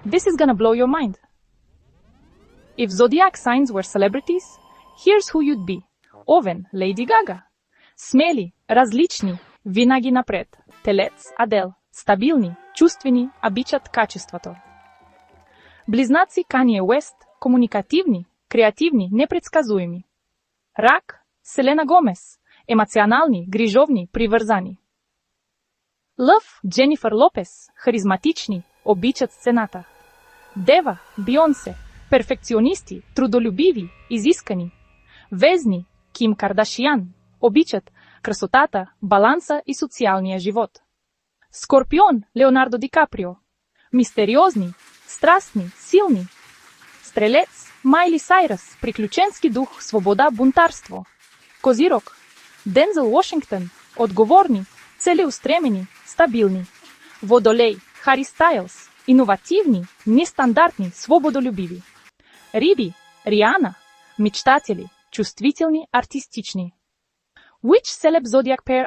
This is gonna blow your mind. If zodiac signs were celebrities, here's who you'd be. Овен, Лейди Гага. Смели, различни, винаги напред. Телец, Адел. Стабилни, чувствени, обичат качеството. Близнаци, Кание Уест. Комуникативни, креативни, непредсказуеми. Рак, Селена Гомес. Емоционални, грижовни, привързани. Лъв, Дженифър Лопес. Харизматични, обичат сцената. Дева, Бионсе. Перфекционисти, трудолюбиви, изискани. Везни, Ким Кардашиян. Обичат красотата, баланса и социалния живот. Скорпион, Леонардо Ди Каприо. Мистериозни, страстни, силни. Стрелец, Майли Сайръс. Приключенски дух, свобода, бунтарство. Козирог, Дензел Вашингтон. Отговорни, целеустремени, стабилни. Водолей, Хари Стайлс. Иновативни, нестандартни, свободолюбиви. Риби, Риана. Мечтатели, чувствителни, артистични. Which celeb zodiac pair